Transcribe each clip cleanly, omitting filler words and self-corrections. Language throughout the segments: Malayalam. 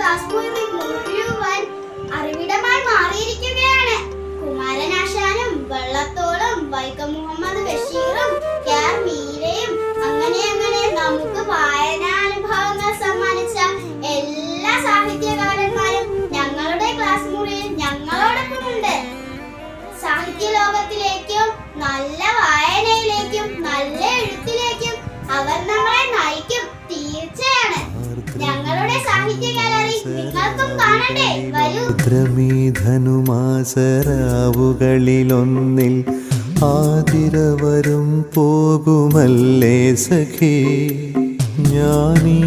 ക്ലാസ് മുറി മുഴുവൻ അറിവിടമായി മാറിയിരിക്കുകയാണ്. കുമാരനാശാനും വള്ളത്തോളും വൈക്കം മുഹമ്മദ് ബഷീറും കെ.ആർ. മീരയും അങ്ങനെ നമുക്ക് വായനാനുഭവങ്ങൾ സമ്മാനിച്ച എല്ലാ സാഹിത്യകാരന്മാരും ഞങ്ങളുടെ ക്ലാസ് മുറിയിൽ ഞങ്ങളോടൊപ്പമുണ്ട്. സാഹിത്യ ലോകത്തിലേക്കും നല്ല വായനയിലേക്കും നല്ല എഴുത്തിലേക്കും അവർ നമ്മളെ നയിക്കും. തീർച്ചയാണ്. ഞങ്ങളുടെ സാഹിത്യ ഗാലറി നിങ്ങൾക്കും കാണണ്ടേ? വരൂ. ധനുമാസരാവുകളിലൊന്നിൽ ആതിരവരും പോകുമല്ലേ സഖി, ഞാനീ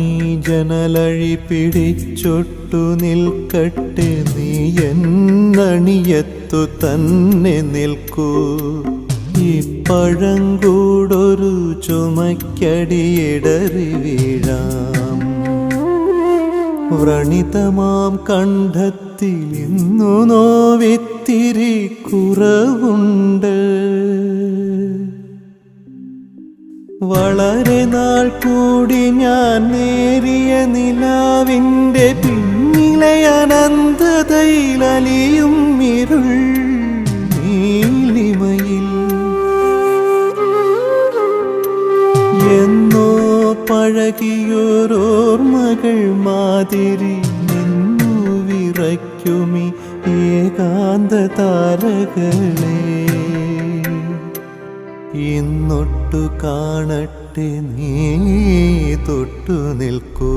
ജനലഴി പിടിച്ചൊട്ടു നിൽക്കട്ടെ, നീ എന്നണിയത്തു തന്നെ നിൽക്കൂ. ഈ പഴങ്കൂടൊരു ചുമക്കടിയിടറി വീഴാം. വ്രണിതമാം കണ്ഠത്തിൽ ഇന്നു നോവിത്തിരി കുറവുണ്ട്. വളരെ നാൾ കൂടി ഞാൻ നേരിയ നിലാവിൻ്റെ പിന്നിലെ അനന്തതയിൽ അലിയും ഇരുൾ നീലിമയിൽ എന്നോ പഴകിയോരോർമ്മകൾ മാതിരി നിന്നു വിറയ്ക്കുമി ഏകാന്ത താരകളെ. ഇന്നൊട്ടു കാണട്ടെ, നീ തൊട്ടു നിൽക്കൂ.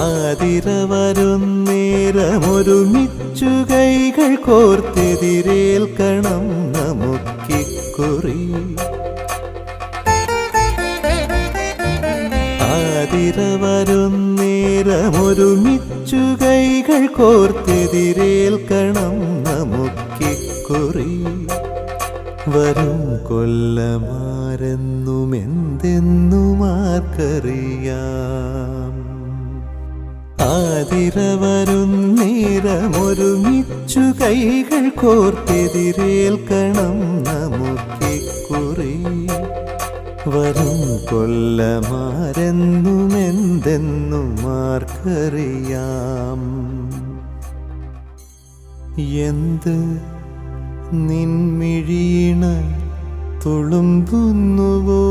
ആതിരവരുന്നേരമൊരുമിച്ചു കൈകൾ കോർത്തെതിരേൽക്കണം നമുക്കിക്കുറി. ആതിരവരുന്നേരമൊരുമിച്ചു കൈകൾ കോർത്തെതിരേൽക്കണം നമുക്കിക്കുറി. വരും കൊല്ലമാരെന്നുമെന്തെന്നുമാർക്കറിയാം. ആതിരവരുന്നേരമൊരുമിച്ചു കൈകൾ കോർത്തെതിരേൽക്കണം നമുക്കിക്കുറി. വരും കൊല്ലമാരെന്നുമെന്തെന്നുമാർക്കറിയാം. എന്ത് നിൻമിഴീണ തുളുമ്പുന്നുവോ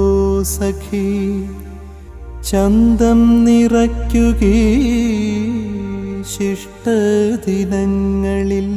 സഖി, ചന്തം നിറയ്ക്കുകീ ശിഷ്ടദിനങ്ങളിൽ.